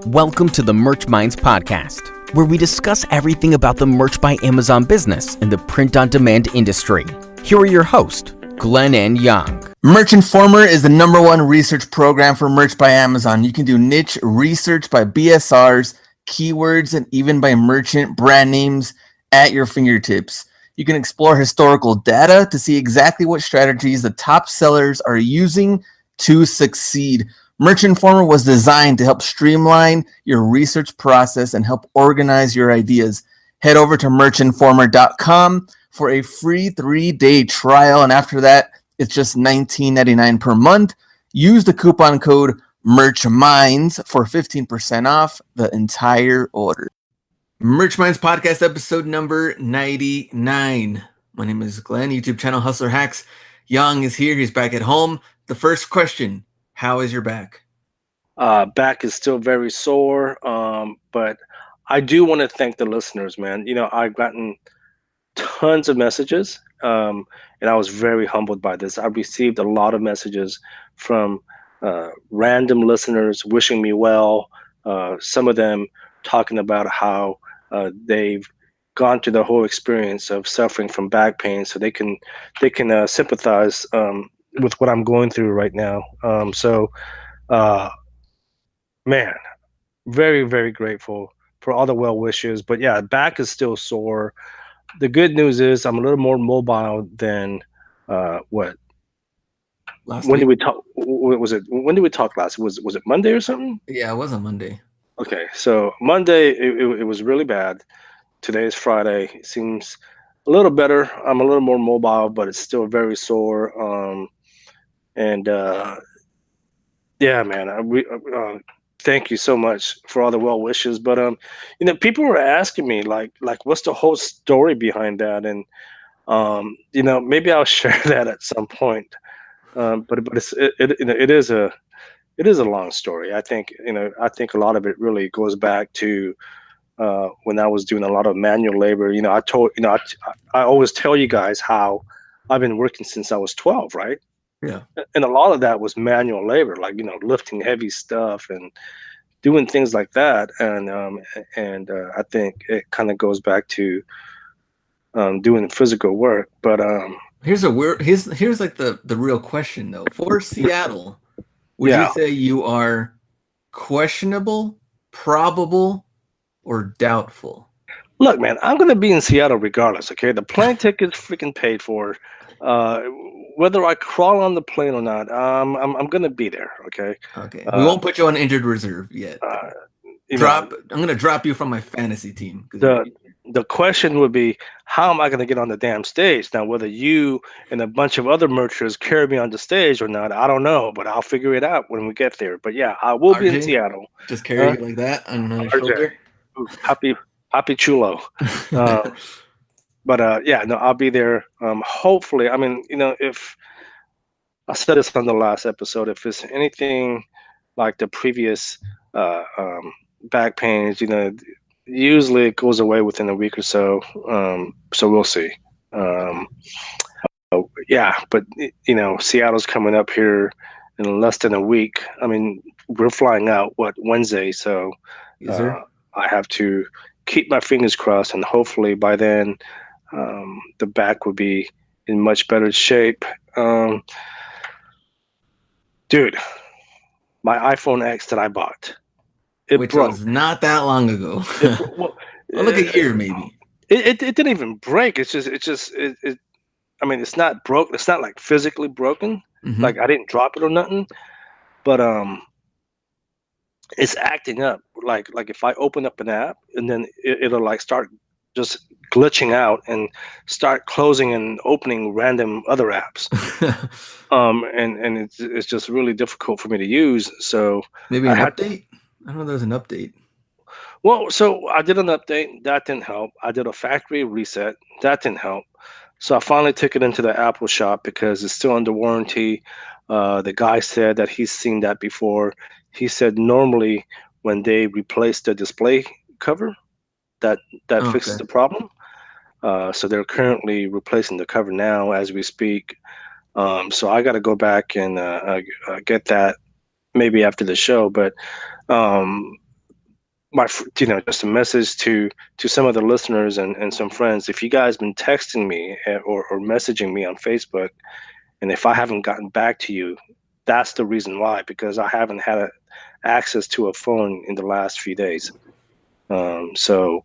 Welcome to the Merch Minds podcast, where we discuss everything about the Merch by Amazon business and the print-on-demand industry. Here are your hosts, Glenn and Young. Merch Informer is the #1 research program for Merch by Amazon. You can do niche research by BSRs, keywords, and even by merchant brand names at your fingertips. You can explore historical data to see exactly what strategies the top sellers are using to succeed. Merch Informer was designed to help streamline your research process and help organize your ideas. Head over to merchinformer.com for a free 3-day trial, and after that, it's just $19.99 per month. Use the coupon code MERCHMINDS for 15% off the entire order. Merch Minds podcast episode number 99. My name is Glenn, YouTube channel Hustler Hacks. Young is here. He's back at home. The first question, how is your back? Back is still very sore, but I do want to thank the listeners, man. You know, I've gotten tons of messages, and I was very humbled by this. I received a lot of messages from random listeners wishing me well. Some of them talking about how they've gone through the whole experience of suffering from back pain, so they can sympathize with what I'm going through right now. Man, very, very grateful for all the well wishes. But yeah, back is still sore. The good news is I'm a little more mobile than what? Last When week? did we talk? Was it? When did we talk last? Was it Monday or something? Yeah, it was on Monday. Okay, so Monday it was really bad. Today is Friday. It seems a little better. I'm a little more mobile, but it's still very sore. Yeah, man. Thank you so much for all the well wishes. But people were asking me like what's the whole story behind that, and maybe I'll share that at some point. But it is a long story. I think a lot of it really goes back to when I was doing a lot of manual labor. I always tell you guys how I've been working since I was 12, right? Yeah. And a lot of that was manual labor, like lifting heavy stuff and doing things like that. And I think it kind of goes back to doing physical work. But Here's like the real question though. For Seattle, would you say you are questionable, probable, or doubtful? Look, man, I'm gonna be in Seattle regardless. Okay, the plane ticket's freaking paid for. Whether I crawl on the plane or not, I'm gonna be there. Okay. Okay. We won't put you on injured reserve yet. I'm gonna drop you from my fantasy team. The question would be, how am I going to get on the damn stage? Now, whether you and a bunch of other merchants carry me on the stage or not, I don't know, but I'll figure it out when we get there. But yeah, I will be in Seattle. Just carry you like that on your shoulder? Ooh, happy chulo. I'll be there. Hopefully, I mean, if I said this on the last episode, if it's anything like the previous back pains, usually it goes away within a week or so. So we'll see. But Seattle's coming up here in less than a week. I mean, we're flying out Wednesday, so I have to keep my fingers crossed, and hopefully by then the back will be in much better shape. Dude, my iPhone X that I bought. Which was not that long ago. Look, a year maybe. It didn't even break. It's not broke. It's not like physically broken. Mm-hmm. Like I didn't drop it or nothing. But it's acting up. Like if I open up an app and then it'll like start just glitching out and start closing and opening random other apps. And it's just really difficult for me to use. So maybe an update. I don't know. There's an update. Well, so I did an update. That didn't help. I did a factory reset. That didn't help. So I finally took it into the Apple shop because it's still under warranty. The guy said that he's seen that before. He said normally when they replace the display cover, that fixes the problem. So they're currently replacing the cover now as we speak. So I got to go back and get that maybe after the show. But just a message to some of the listeners and some friends. If you guys been texting me or messaging me on Facebook, and if I haven't gotten back to you, that's the reason why, because I haven't had access to a phone in the last few days. So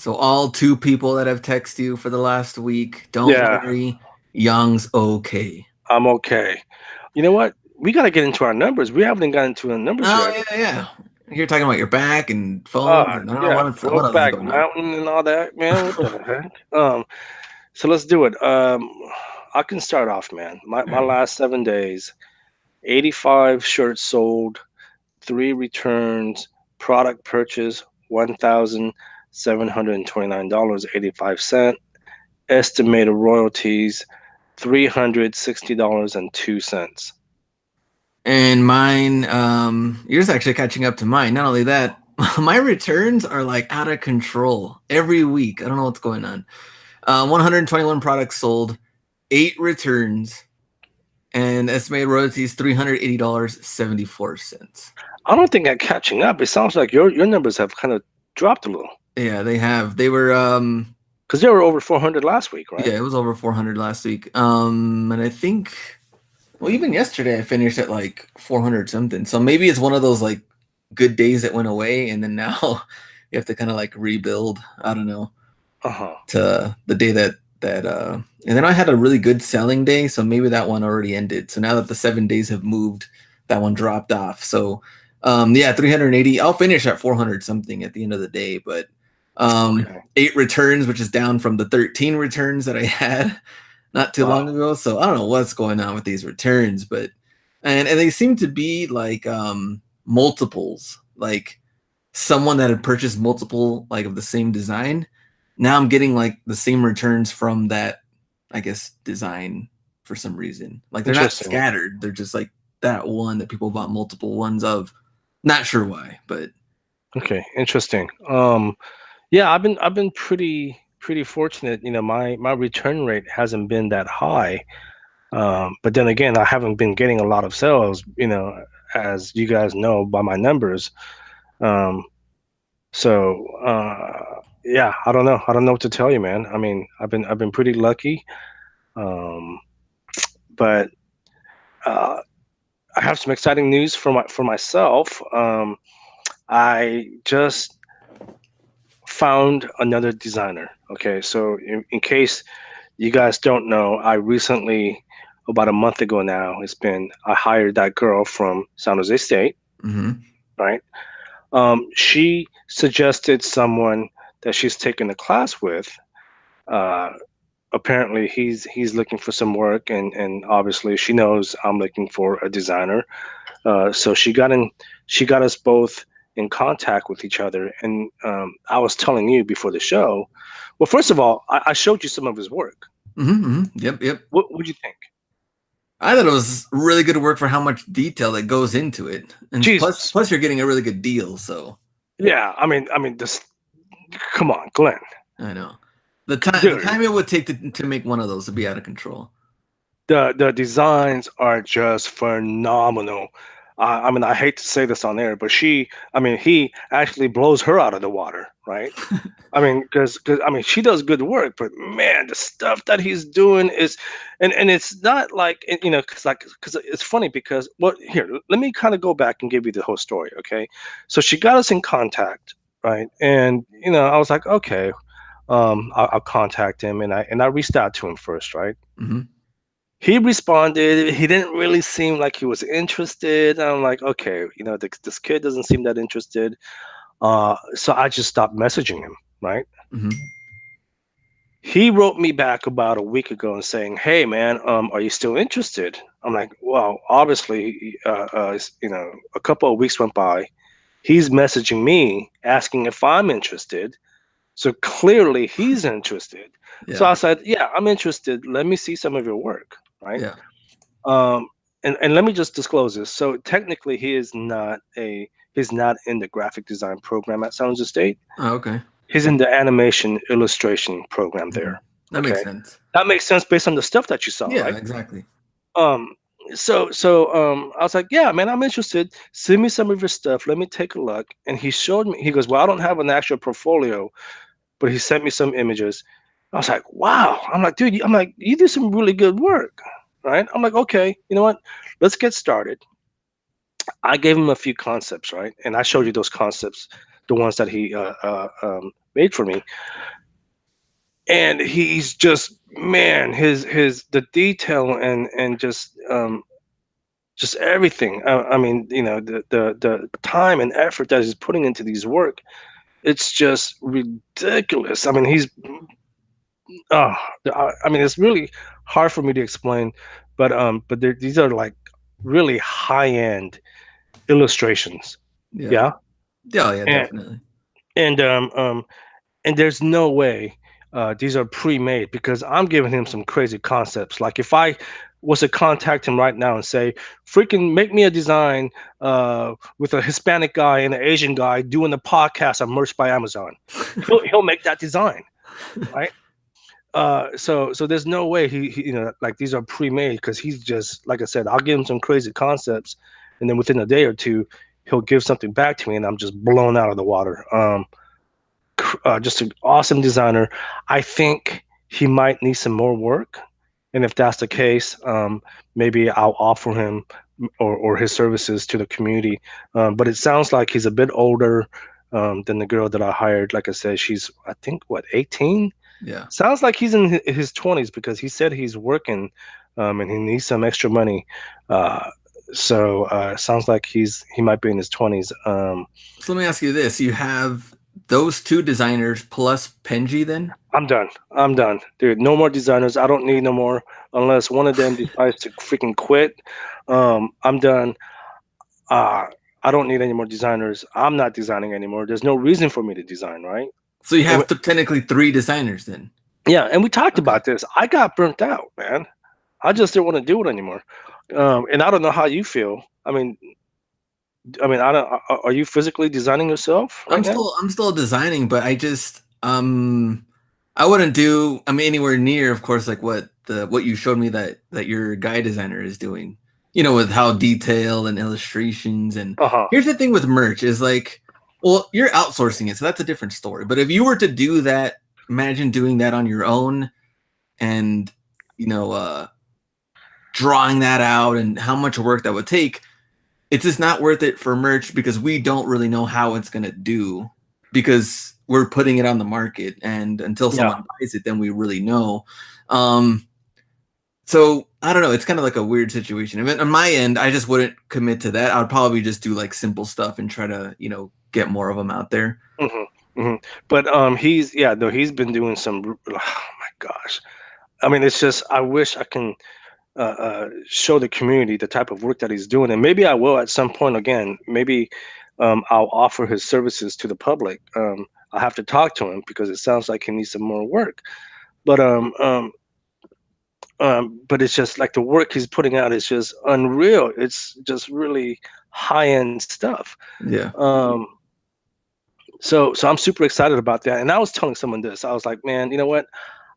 all 2 people that have texted you for the last week, don't worry, Young's okay. I'm okay. You know what? We got to get into our numbers. We haven't gotten into our numbers yet. Yeah. You're talking about your back and phones. And I don't know what else is going mountain and all that, man. What the heck? So let's do it. I can start off, man. My last 7 days, 85 shirts sold, 3 returns, product purchase $1,729.85. Estimated royalties $360.02. And mine, yours actually catching up to mine. Not only that, my returns are like out of control every week. I don't know what's going on. 121 products sold, 8 returns, and estimated royalties $380.74. I don't think I'm catching up. It sounds like your numbers have kind of dropped a little. Yeah, they have. They were because they were over 400 last week, right? Yeah, it was over 400 last week. And I think, well, even yesterday I finished at like 400 something. So maybe it's one of those like good days that went away, and then now you have to kind of like rebuild. I don't know. To the day that and then I had a really good selling day, so maybe that one already ended. So now that the 7 days have moved, that one dropped off. So 380. I'll finish at 400 something at the end of the day, but 8 returns, which is down from the 13 returns that I had not too long ago. So I don't know what's going on with these returns, but and they seem to be like multiples, like someone that had purchased multiple like of the same design. Now I'm getting like the same returns from that, I guess, design for some reason. Like they're not scattered. They're just like that one that people bought multiple ones of. Not sure why, but okay, interesting. Yeah, I've been pretty fortunate. My return rate hasn't been that high. But then again, I haven't been getting a lot of sales, as you guys know by my numbers. Yeah, I don't know. I don't know what to tell you, man. I mean, I've been pretty lucky. But I have some exciting news for myself. I just found another designer. Okay, so in case you guys don't know, I recently, about a month ago now, I hired that girl from San Jose State, right? She suggested someone that she's taken a class with. Apparently he's looking for some work, and obviously she knows I'm looking for a designer. So she got us both in contact with each other. And I was telling you before the show, well, first of all, I showed you some of his work. Yep. What would you think? I thought it was really good work for how much detail that goes into it, and plus you're getting a really good deal. So yeah, I mean, this. Come on, Glenn. I know the time it would take to make one of those to be out of control. The designs are just phenomenal. I mean, I hate to say this on air, but he actually blows her out of the water, right? I mean, because she does good work, but man, the stuff that he's doing is, and it's not like, because it's funny because here, let me kind of go back and give you the whole story, okay? So she got us in contact, right? And I was like, okay, I'll contact him, and I reached out to him first, right? He responded. He didn't really seem like he was interested. I'm like, okay, this kid doesn't seem that interested. So I just stopped messaging him, right? He wrote me back about a week ago and saying, hey, man, are you still interested? I'm like, well, obviously, a couple of weeks went by. He's messaging me asking if I'm interested. So clearly he's interested. Yeah. So I said, yeah, I'm interested. Let me see some of your work, right? Yeah. And let me just disclose this. So technically he's not in the graphic design program at San Jose State. Oh, okay. He's in the animation illustration program there. That makes sense. That makes sense based on the stuff that you saw, right? Yeah, exactly. I was like, yeah, man, I'm interested. Send me some of your stuff. Let me take a look. And he showed me. He goes, well, I don't have an actual portfolio, but he sent me some images. I was like, wow. I'm like, dude, I'm like, you do some really good work, right? I'm like, okay, you know what? Let's get started. I gave him a few concepts, right? And I showed you those concepts, the ones that he made for me. And he's just, man, his the detail and just everything. I mean, the time and effort that he's putting into these work, it's just ridiculous. I mean, oh, I mean, it's really hard for me to explain, but these are like really high end illustrations. Yeah. Yeah, Yeah, yeah, and definitely. and and there's no way these are pre-made because I'm giving him some crazy concepts. Like if I was to contact him right now and say, "Freaking make me a design with a Hispanic guy and an Asian guy doing the podcast on Merch by Amazon," he'll make that design, right? So there's no way he like these are pre-made because he's just like I said, I'll give him some crazy concepts, and then within a day or two, he'll give something back to me, and I'm just blown out of the water. Just an awesome designer. I think he might need some more work, and if that's the case, maybe I'll offer him or his services to the community. But it sounds like he's a bit older than the girl that I hired. Like I said, she's I think what 18. Yeah. Sounds like he's in his 20s because he said he's working and he needs some extra money. Uh, sounds like he might be in his 20s. So let me ask you this: you have those two designers plus Penji, then? I'm done. I'm done, dude. No more designers. I don't need no more unless one of them decides to freaking quit. I'm done. Uh, I don't need any more designers. I'm not designing anymore. There's no reason for me to design, right? So you And have technically three designers then. yeah, and we talked Okay. about this. I got burnt out, man. I just didn't want to do it anymore. And I don't know how you feel. I mean, I don't. Are you physically designing yourself right now? I'm still designing, but I wouldn't do anywhere near, of course, like what you showed me that your guy designer is doing. With how detailed and illustrations. And Uh huh. here's the thing with merch is like, well, you're outsourcing it, so that's a different story. But if you were to do that, imagine doing that on your own and drawing that out and how much work that would take. It's just not worth it for merch because we don't really know how it's going to do because we're putting it on the market, and until someone buys it, then we really know. So I don't know. It's kind of like a weird situation. I mean, on my end, I just wouldn't commit to that. I would probably just do like simple stuff and try to, get more of them out there. But he's been doing some. Oh my gosh. I mean, it's just I wish I can show the community the type of work that he's doing, and maybe I will at some point again. Maybe I'll offer his services to the public. I'll have to talk to him because it sounds like he needs some more work. But but it's just like the work he's putting out is just unreal. It's just really high end stuff. Yeah. So I'm super excited about that. And I was telling someone this. I was like, man, you know what?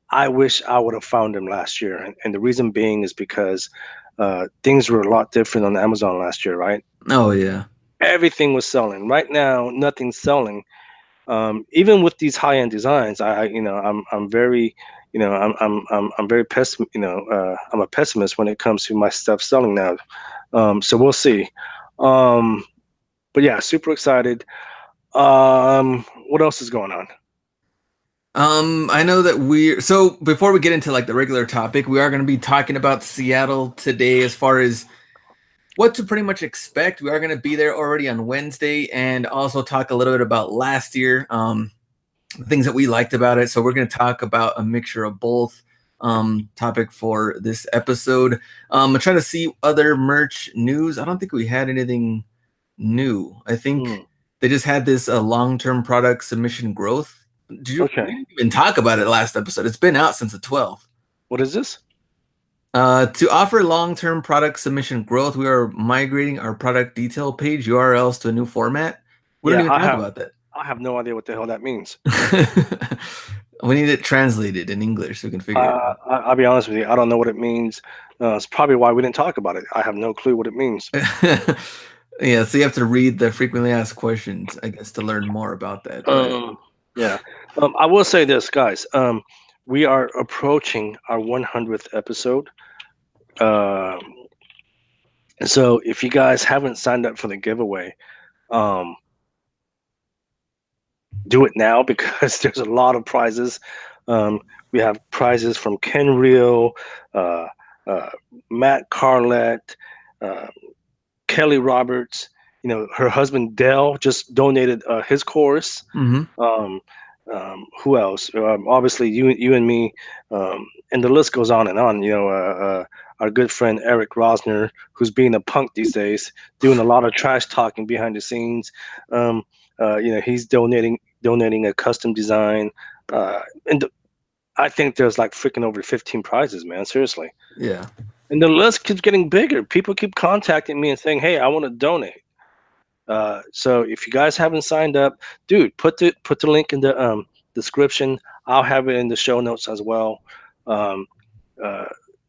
I wish I would have found him last year. And the reason being is because things were a lot different on Amazon last year, right? Oh yeah. Everything was selling. Right now, nothing's selling. Even with these high end designs, I'm very, I'm very I'm a pessimist when it comes to my stuff selling now. So we'll see. But yeah, super excited. What else is going on? I know that so before we get into like the regular topic, we are going to be talking about Seattle today as far as what to pretty much expect. We are going to be there already on Wednesday and also talk a little bit about last year, things that we liked about it. So we're going to talk about a mixture of both topic for this episode. I'm trying to see other merch news. I don't think we had anything new. I think they just had this long-term product submission growth. We didn't even talk about it last episode. It's been out since the 12th. What is this? To offer long-term product submission growth, we are migrating our product detail page URLs to a new format. We didn't even talk about that. I have no idea what the hell that means. We need it translated in English so we can figure it I'll be honest with you. I don't know what it means. It's probably why we didn't talk about it. I have no clue what it means. out. Yeah, so you have to read the frequently asked questions, I guess, to learn more about that. But Yeah. I will say this, guys. We are approaching our 100th episode. Um, so if you guys haven't signed up for the giveaway, um, do it now because there's a lot of prizes. We have prizes from Ken Real, uh, uh, Matt Carlett, uh, Kelly Roberts. You know, her husband Dell just donated his course. mhm. Um, who else? Obviously, you and me, and the list goes on and on. You know, our good friend Eric Rosner, who's being a punk these days, doing a lot of trash talking behind the scenes. Um, you know, he's donating a custom design, and I think there's like freaking over 15 prizes, man. Seriously, Yeah. and the list keeps getting bigger. People keep contacting me and saying, "Hey, I want to donate." So if you guys haven't signed up, dude, put the link in the description. I'll have it in the show notes as well. Um, uh,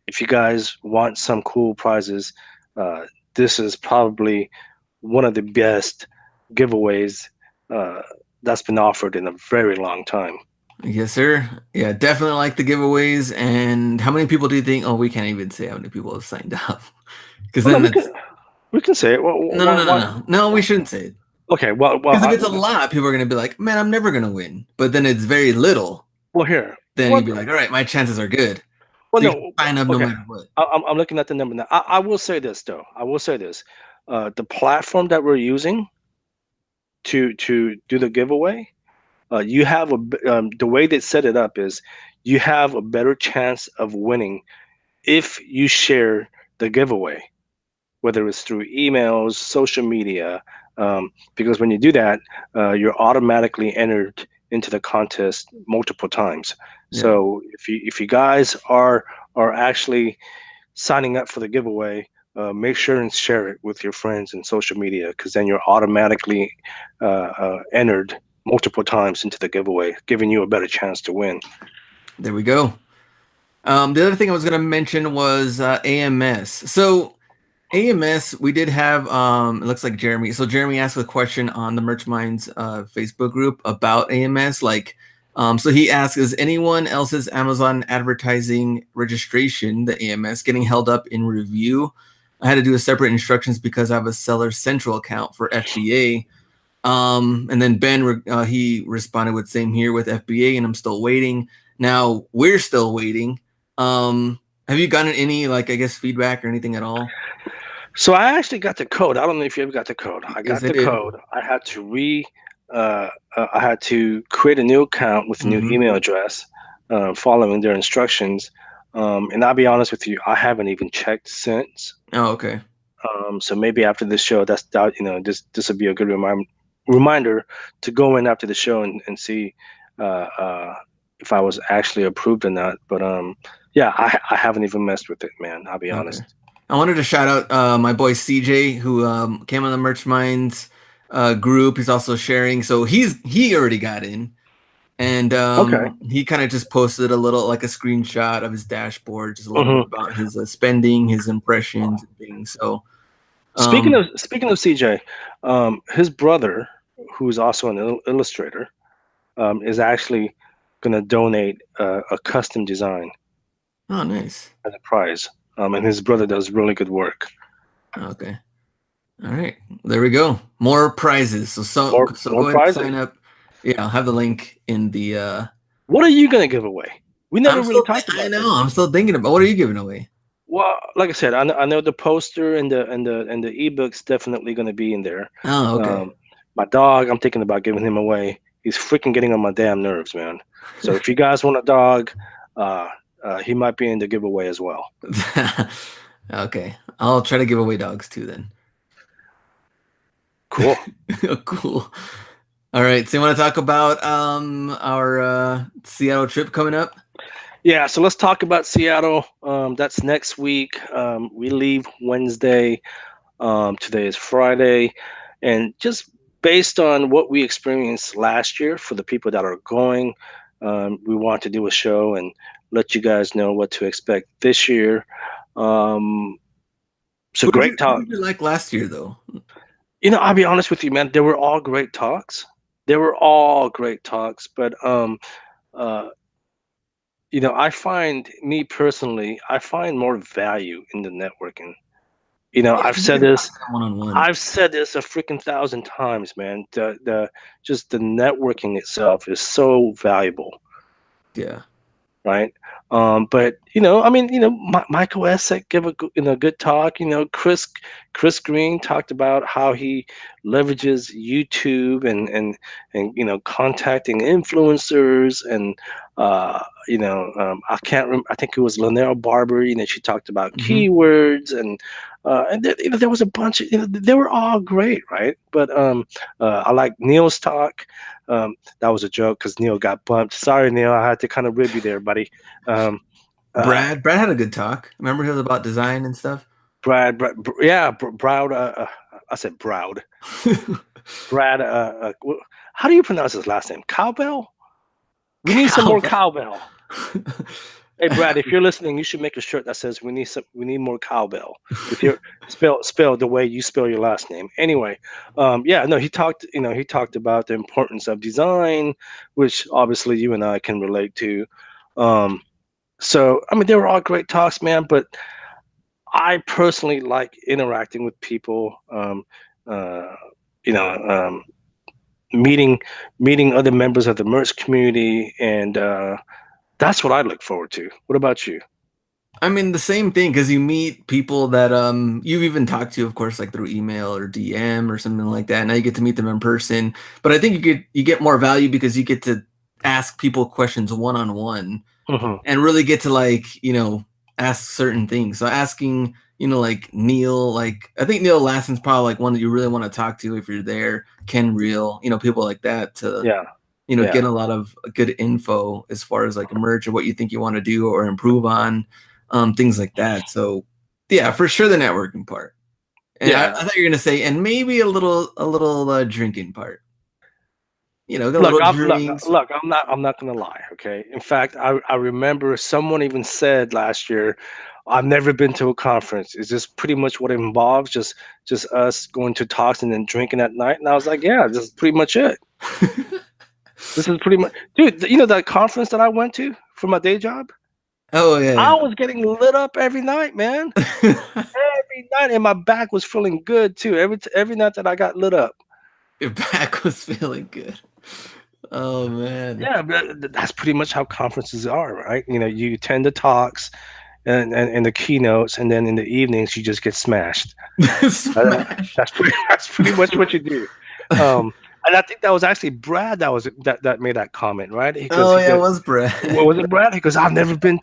if you guys want some cool prizes, uh, this is probably one of the best giveaways uh, that's been offered in a very long time. Yes, sir. Yeah, definitely like the giveaways. And how many people do you think? Oh, we can't even say how many people have signed up because Well, no, then we it's can say it. no, no, no, no, Why? no. No, we shouldn't say it Okay. because if it's a lot, people are gonna be like, "Man, I'm never gonna win." But then it's very little. Well, here. Then What? you'd be like, "All right, my chances are good." Well, So you should no. sign up no Okay. matter what. I'm looking at the number now. I will say this though. I will say this. The platform that we're using to do the giveaway, you have the way they set it up is you have a better chance of winning if you share the giveaway, whether it's through emails, social media, because when you do that, you're automatically entered into the contest multiple times. Yeah, So if you guys are actually signing up for the giveaway, make sure and share it with your friends and social media because then you're automatically entered multiple times into the giveaway, giving you a better chance to win. there we go. The other thing I was gonna mention was AMS. So AMS, we did have it looks like Jeremy. So Jeremy asked a question on the Merch Minds Facebook group about AMS. Like, so he asked, is anyone else's Amazon advertising registration, the AMS, getting held up in review? I had to do a separate instructions because I have a Seller Central account for FBA. And then Ben he responded with same here with FBA, and I'm still waiting. Now we're still waiting. Have you gotten any, like, I guess, feedback or anything at all? So I actually got the code. I don't know if you ever got the code. I Yes, got I the did. code. I had to create a new account with a new Mm-hmm. email address, following their instructions. And I'll be honest with you, I haven't even checked since. Oh, okay. So maybe after this show, this would be a good reminder to go in after the show and see uh, uh, if I was actually approved or not. But yeah, I haven't even messed with it, man. I'll be Okay. honest. I wanted to shout out my boy CJ who came on the Merch Minds group. He's also sharing, so he already got in, and Okay. he kind of just posted a little, like, a screenshot of his dashboard, just a little bit Hmm. about his spending, his impressions, and things. So Speaking of CJ, his brother, who's also an illustrator, is actually going to donate a custom design oh, nice. as a prize. And his brother does really good work. Okay. All right. There we go. More prizes. So More go ahead and prizes. sign up. Yeah, I'll have the link in the What are you going to give away? We never really talked I about know. this. I'm still thinking about, what are you giving away? Well, like I said, I know the poster and the ebook's definitely going to be in there. Oh, okay. Um, my dog, I'm thinking about giving him away. He's freaking getting on my damn nerves, man. So if you guys want a dog, uh, he might be in the giveaway as well. Okay. I'll try to give away dogs too then. Cool. Cool. All right. So you want to talk about our Seattle trip coming up? Yeah, so let's talk about Seattle. That's next week. We leave Wednesday. Today is Friday. And just based on what we experienced last year for the people that are going, we want to do a show and let you guys know what to expect this year. Um, so great Who talk. did you like last year though? I'll be honest with you, man. They were all great talks. They were all great talks, but uh, I find me personally, I find more value in the networking. Yeah, I've because you said can talk this. to them one on one. I've said this a freaking thousand times, man. The just the networking itself is so valuable, Yeah. right? But I mean, Michael Essek gave a good talk. Chris Green talked about how he leverages YouTube and contacting influencers and I can't remember. I think it was Linnell Barber. She talked about Hmm. keywords and there was a bunch of they were all great, right? But I like Neil's talk. That was a joke because Neil got bumped. Sorry, Neil. I had to kind of rib you there, buddy. Um, uh, Brad had a good talk. Remember he was about design and stuff? Yeah, Browd. I said Browd. Brad. How do you pronounce his last name? Cowbell. We need some more Cowbell. cowbell. Hey, Brad, if you're listening, you should make a shirt that says We need more cowbell." With your spell the way you spell your last name. Anyway, yeah, no, he talked about the importance of design, which obviously you and I can relate to. Um, so I mean, they were all great talks, man. But I personally like interacting with people. Uh, you know, meeting other members of the merch community, and that's what I look forward to. What about you? I mean, the same thing because you meet people that you've even talked to, of course, like through email or DM or something like that. Now you get to meet them in person. But I think you get more value because you get to ask people questions one on one Hmm. and really get to ask certain things. So asking, like Neil, like I think Neil Lassen's probably like one that you really want to talk to if you're there. Ken Real, people like that to Yeah, get yeah, a lot of good info as far as like merge or what you think you want to do or improve on, things like that. So yeah, for sure the networking part. And I yeah. thought you were gonna say, and maybe a little drinking part. Get a Look, little drinks. I'm not gonna lie. Okay. In fact, I remember someone even said last year, "I've never been to a conference. Is this pretty much what it involves? Just us going to talks and then drinking at night?" And I was like, "Yeah, this is pretty much it. This is pretty much, dude. That conference that I went to for my day job, Oh I yeah, was getting lit up every night, man. yeah. Every night, and my back was feeling good too. Every night that I got lit up. Your back was feeling good. Oh man. Yeah, but that's pretty much how conferences are, right? You attend the talks and the keynotes, and then in the evenings you just get smashed. Uh, Smash. that's pretty much what you do. Um, and I think that was actually Brad that made that comment, right? Because Oh he yeah, it goes, was "What Brad. was it, Brad?" He goes, I've never been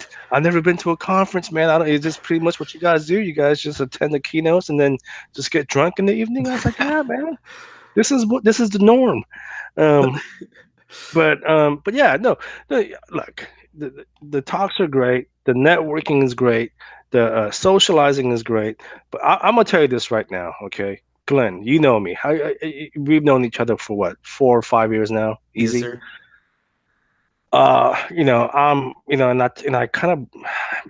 to a conference, man. I don't. It's just pretty much what you guys do. You guys just attend the keynotes and then just get drunk in the evening." I was like, "Yeah, man, this is the norm." Um, but yeah, no, look, the talks are great, the networking is great, the socializing is great. But I'm gonna tell you this right now, okay, Glenn, you know me. We've known each other for what, 4 or 5 years now, Yes, easy. sir. And I kind of,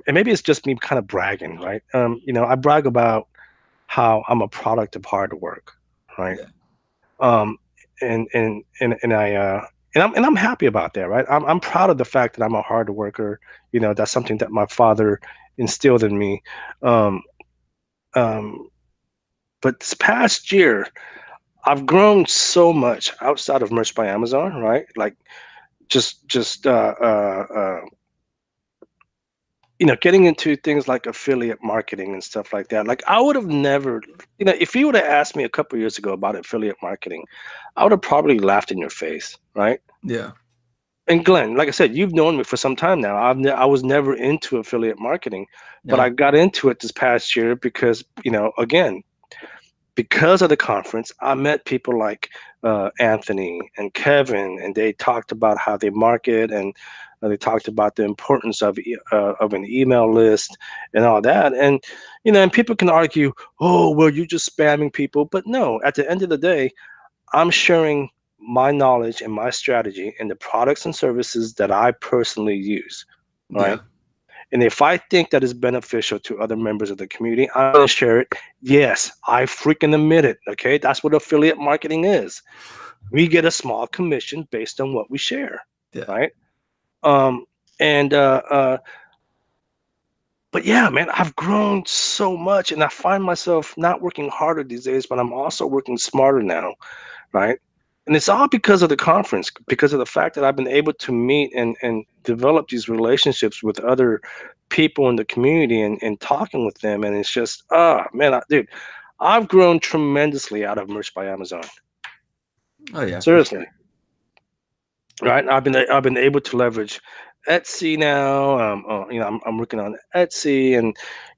and maybe it's just me kind of bragging, right? I brag about how I'm a product of hard work, right? Yeah. um and I and I'm happy about that, right? I'm proud of the fact that I'm a hard worker. That's something that my father instilled in me. um um but this past year I've grown so much outside of Merch by Amazon, right? Like just getting into things like affiliate marketing and stuff like that. Like I would have never, if you would have asked me a couple years ago about affiliate marketing, I would have probably laughed in your face, right? Yeah. And Glenn, like I said, you've known me for some time now. I was never into affiliate marketing, but I No. got into it this past year because, again, because of the conference, I met people like Anthony and Kevin, and they talked about how they market, and they talked about the importance of an email list and all that. And people can argue, oh, well, you're just spamming people, but no. At the end of the day, I'm sharing my knowledge and my strategy and the products and services that I personally use, Yeah. right? And if I think that is beneficial to other members of the community, I'm going to share it. Yes, I freaking admit it. Okay. That's what affiliate marketing is. We get a small commission based on what we share. Yeah. Right. Um, and, but yeah, man, I've grown so much and I find myself not working harder these days, but I'm also working smarter now. Right. And it's all because of the conference, because of the fact that I've been able to meet and develop these relationships with other people in the community and talking with them. And it's just, man, dude, I've grown tremendously out of Merch by Amazon. Oh yeah, for Seriously. sure. Right. I've been able to leverage Etsy now. I'm working on Etsy and,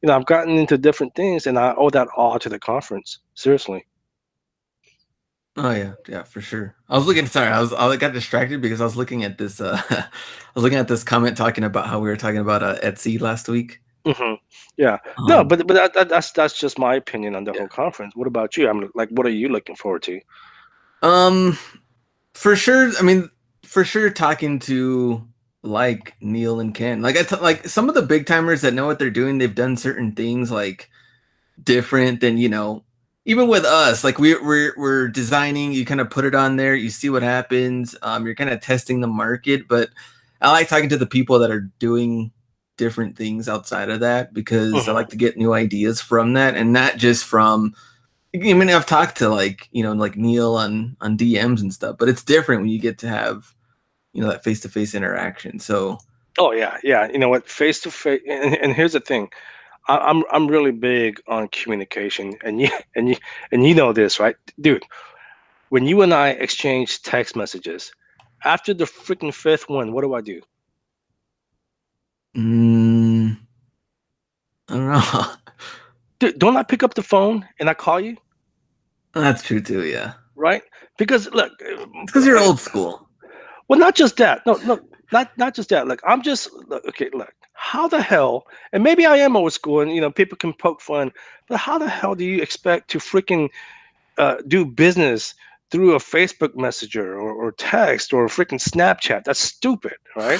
I've gotten into different things and I owe that all to the conference. Seriously. Oh yeah, yeah, for sure. I was looking. Sorry, I got distracted because I was looking at this. I was looking at this comment talking about how we were talking about Etsy last week. Yeah. No, Um, but that's just my opinion on the yeah. whole conference. What about you? I'm like, what are you looking forward to? Um, for sure. I mean, for sure, talking to like Neil and Ken, like like some of the big timers that know what they're doing. They've done certain things like different than even with us. Like we're designing. You kind of put it on there. You see what happens. You're kind of testing the market, but I like talking to the people that are doing different things outside of that because I Mhm. like to get new ideas from that and not just from. I mean, I've talked to like like Neil on DMs and stuff, but it's different when you get to have that face to face interaction. So Oh yeah, yeah. You know what? Face to face. And here's the thing. I'm really big on communication, and you and you and you know this, right, dude? When you and I exchange text messages, after the freaking fifth one, what do I do? mm, I don't know. Dude, don't I pick up the phone and I call you, That's true too. Yeah, right? Because look, it's because you're old school. well, not just that. No, no, not just that. Like I'm just okay. Look, how the hell? And maybe I am old school, and people can poke fun. But how the hell do you expect to freaking do business through a Facebook Messenger or text or a freaking Snapchat? That's stupid, right?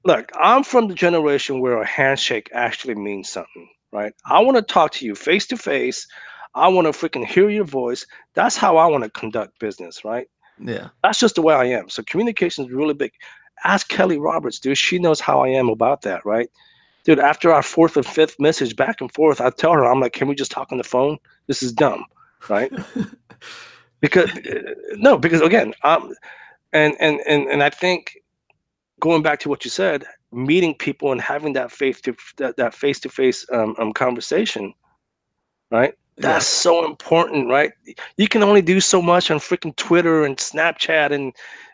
Look, I'm from the generation where a handshake actually means something, right? I want to talk to you face to face. I want to freaking hear your voice. That's how I want to conduct business, right? Yeah. That's just the way I am. So communication is really big. Ask Kelly Roberts, dude. She knows how I am about that, right? Dude, after our fourth and fifth message back and forth, I tell her, I'm like, can we just talk on the phone? This is dumb, right? Because no, because again, and I think going back to what you said, meeting people and having that face to face conversation, right? Yeah. That's so important, right? You can only do so much on freaking Twitter and Snapchat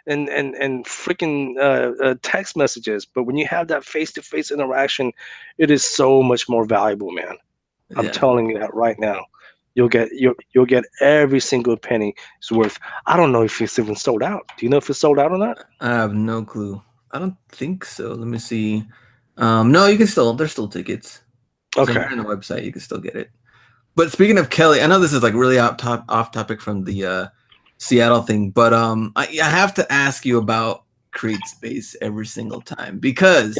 and freaking text messages, but when you have that face to face interaction, it is so much more valuable, man. I'm Yeah. telling you that right now. You'll get every single penny is worth. I don't know if it's even sold out. Do you know if it's sold out or not? I have no clue. I don't think so. Let me see. No, you can still. There's still tickets. So if Okay. you're on the website, you can still get it. But speaking of Kelly, I know this is like really off topic from the Seattle thing, but I have to ask you about Create Space every single time Yeah. because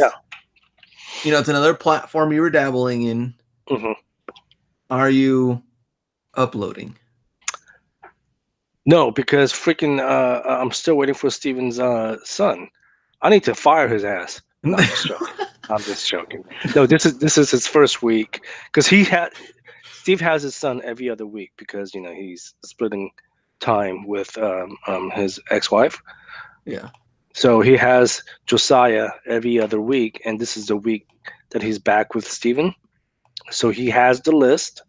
it's another platform you were dabbling in. hmm Are you uploading? No, because freaking I'm still waiting for Steven's son. I need to fire his ass. No, I'm just joking. I'm just joking. No, this is his first week because Steve has his son every other week because he's splitting time with his ex-wife. Yeah. So he has Josiah every other week, and this is the week that he's back with Steven. So he has the list.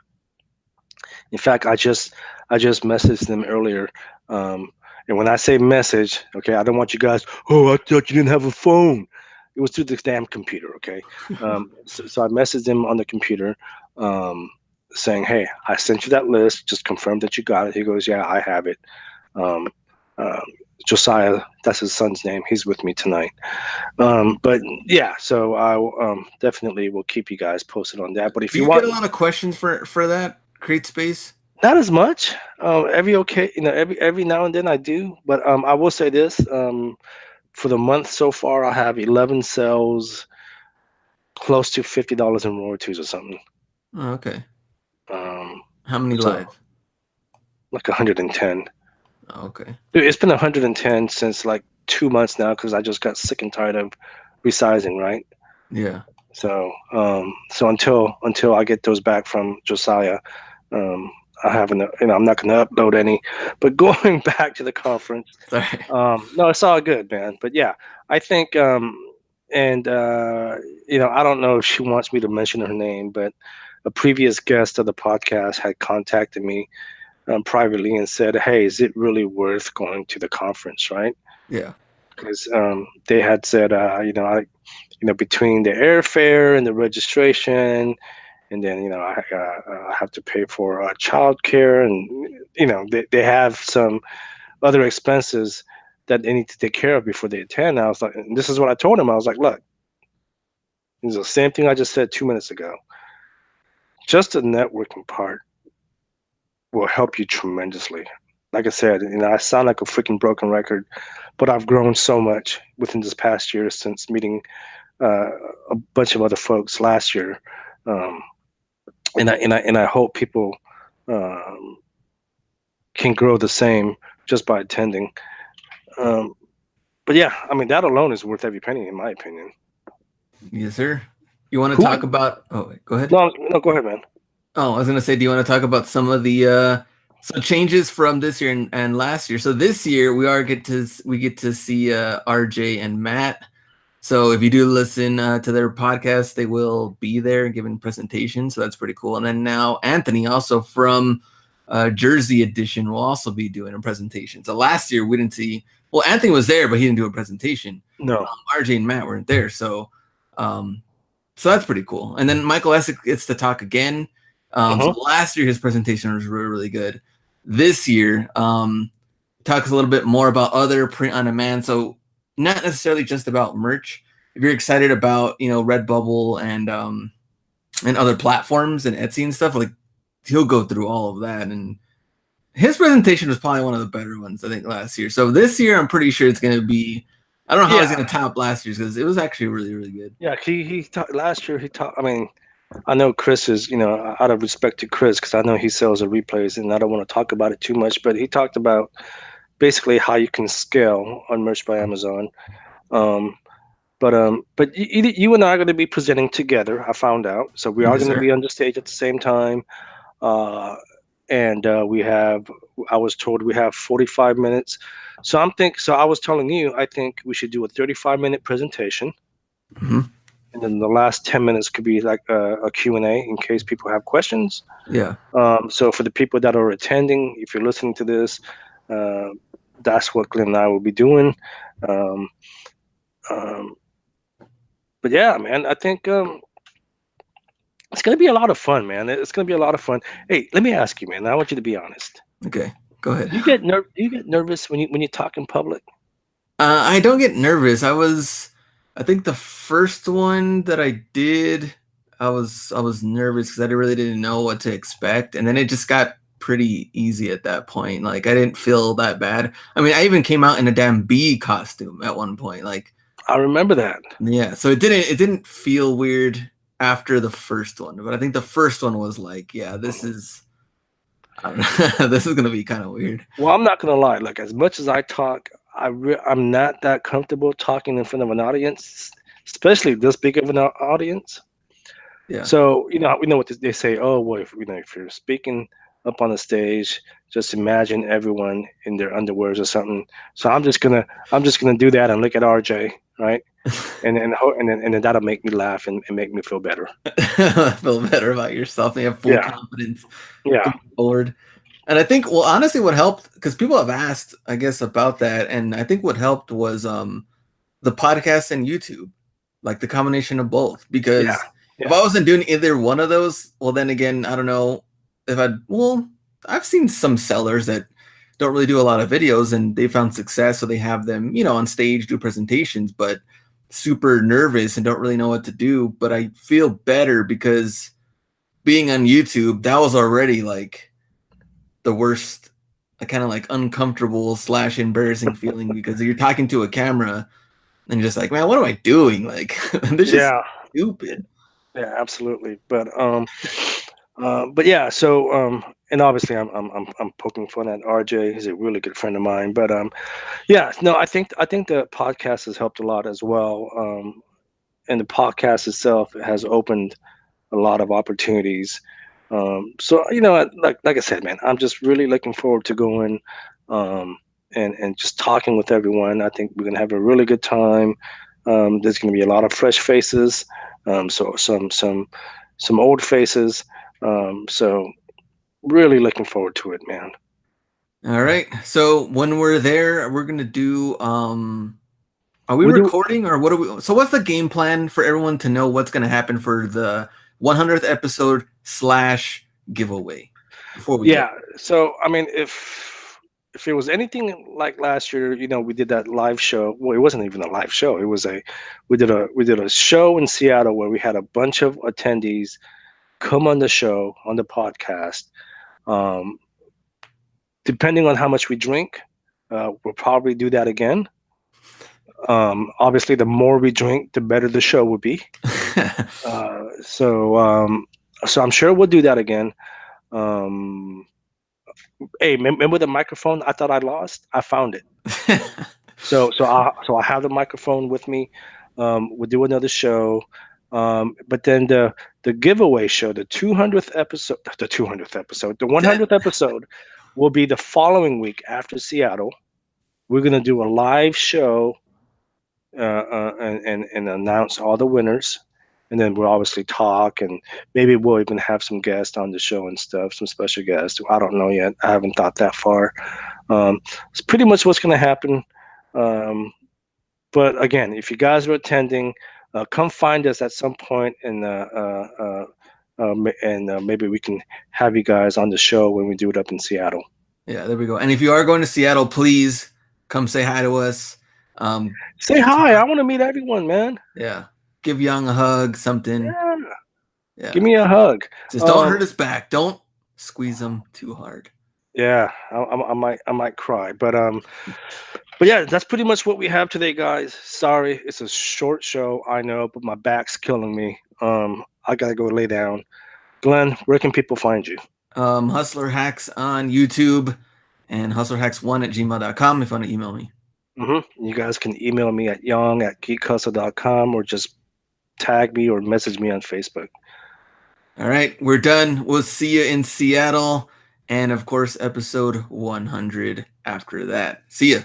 In fact, I just messaged them earlier. Um, and when I say message, okay, I don't want you guys. Oh, I thought you didn't have a phone. It was through the damn computer. Okay. So I messaged him on the computer, um, saying, "Hey, I sent you that list. Just confirm that you got it." He goes, "Yeah, I have it." Um, um, Josiah, that's his son's name. He's with me tonight. But yeah, so I definitely will keep you guys posted on that. But if Do you you get want, a lot of questions for that Create Space? Not as much. Every now and then I do, but I will say this. For the month so far, I have 11 sales, close to $50 in royalties or something. Oh, okay. Um, How many so live? like 110. Oh, okay. Dude, it's been 110 since like 2 months now because I just got sick and tired of resizing, right? Yeah. So until I get those back from Josiah, um, I haven't, I'm not going to upload any. But going back to the conference, Sorry. no, it's all good, man. But yeah, I think, and I don't know if she wants me to mention her name, but a previous guest of the podcast had contacted me privately and said, "Hey, is it really worth going to the conference?" Right? Yeah. Because they had said, between the airfare and the registration, and then I have to pay for childcare, and they have some other expenses that they need to take care of before they attend. I was like, and this is what I told him. I was like, look, it's the same thing I just said 2 minutes ago. Just the networking part will help you tremendously. Like I said, I sound like a freaking broken record, but I've grown so much within this past year since meeting uh, a bunch of other folks last year, um, and I hope people um, can grow the same just by attending. Um, but yeah, I mean that alone is worth every penny, in my opinion. Yes, sir. You want to Who? talk about? Oh, wait, go ahead. No, no, go ahead, man. Oh, I was gonna say, do you want to talk about some of the changes from this year and last year? So this year we get to see RJ and Matt. So if you do listen to their podcast, they will be there giving presentations. So that's pretty cool. And then now Anthony, also from Jersey Edition, will also be doing a presentation. So last year we didn't see. Well, Anthony was there, but he didn't do a presentation. No. RJ and Matt weren't there, um, so that's pretty cool. And then Michael Essick gets to talk again. So last year his presentation was really, really good. This year, talks a little bit more about other print on demand. So not necessarily just about merch. If you're excited about Redbubble and other platforms and Etsy and stuff, like he'll go through all of that. And his presentation was probably one of the better ones I think last year. So this year I'm pretty sure it's going to be. I don't know how he's going to top last year's because it was actually really, really good. Yeah, he talked last year. He talked. I mean, I know Chris is, out of respect to Chris, because I know he sells the replays, and I don't want to talk about it too much. But he talked about basically how you can scale on Merch by Amazon. Um, but you and I are going to be presenting together. I found out, so we are Yes, going to sir. be on the stage at the same time. And we have. I was told we have 45 minutes. So I was telling you, I think we should do a 35-minute presentation. Mm-hmm. And then the last 10 minutes could be like a Q&A in case people have questions. Yeah. So for the people that are attending, if you're listening to this, uh, that's what Glenn and I will be doing. Um, um, but yeah, man, I think it's going to be a lot of fun, man. It's going to be a lot of fun. Hey, let me ask you, man. I want you to be honest. Okay, go ahead. Do you get nervous when you talk in public? I don't get nervous. I think the first one that I did, I was nervous because I really didn't know what to expect, and then it just got pretty easy at that point. Like I didn't feel that bad. I mean, I even came out in a damn bee costume at one point. Like I remember that. yeah, so it didn't feel weird after the first one, but I think the first one was like, yeah, this is I don't know, this is gonna be kind of weird. Well, I'm not gonna lie. Like as much as I talk, I'm not that comfortable talking in front of an audience, especially this big of an audience. Yeah. So we know what they say. Oh, well, if you're speaking up on the stage, just imagine everyone in their underwears or something. So I'm just gonna do that and look at RJ, right? And then that'll make me laugh and make me feel better. Feel better about yourself. You have full Yeah, confidence yeah, going forward. And I think, well, honestly, what helped, because people have asked, I guess, about that, and I think what helped was the podcast and YouTube, like the combination of both. Because yeah, if yeah. I wasn't doing either one of those, well, then again, I don't know if I've seen some sellers that don't really do a lot of videos and they found success, so they have them, on stage, do presentations, but super nervous and don't really know what to do. But I feel better because being on YouTube, that was already like the worst, kind of like uncomfortable / embarrassing feeling because you're talking to a camera and you're just like, man, what am I doing? Like, this is Yeah, stupid. yeah, absolutely. But yeah. So and obviously, I'm poking fun at RJ. He's a really good friend of mine. But yeah, no, I think the podcast has helped a lot as well. And the podcast itself has opened a lot of opportunities. So like I said, man, I'm just really looking forward to going um, and just talking with everyone. I think we're gonna have a really good time. There's gonna be a lot of fresh faces, so some old faces. So really looking forward to it, man. All right. So when we're there, we're gonna do. Are we We do, recording or what are we? So what's the game plan for everyone to know what's gonna happen for the 100th episode / giveaway before we go? yeah. So I mean, if it was anything like last year, we did that live show. Well, it wasn't even a live show. It was a we did a show in Seattle where we had a bunch of attendees come on the show on the podcast. Um, Depending on how much we drink, we'll probably do that again. Obviously, the more we drink, the better the show will be. Uh, so, um, so I'm sure we'll do that again. Um, Hey, remember the microphone I thought I lost? I found it. So I have the microphone with me. We'll do another show. But then the giveaway show, the 100th episode will be the following week after Seattle. We're gonna do a live show and announce all the winners, and then we'll obviously talk, and maybe we'll even have some guests on the show and stuff, some special guests. I don't know yet. I haven't thought that far. It's pretty much what's going to happen. Um, but again, if you guys are attending, come find us at some point, and maybe we can have you guys on the show when we do it up in Seattle. Yeah, there we go. And if you are going to Seattle, please come say hi to us. Say hi. I want to meet everyone, man. Yeah, give Young a hug, something. Yeah. Yeah, Give me a hug. just don't hurt his back. Don't squeeze him too hard. Yeah, I might cry, but yeah, that's pretty much what we have today, guys. Sorry, it's a short show, I know, but my back's killing me. I gotta go lay down. Glenn, where can people find you? Hustler Hacks on YouTube and hustlerhacks1@gmail.com if you want to email me. You guys can email me at young@geekhustle.com or just tag me or message me on Facebook. All right, we're done. We'll see you in Seattle. And of course, episode 100 after that. See ya.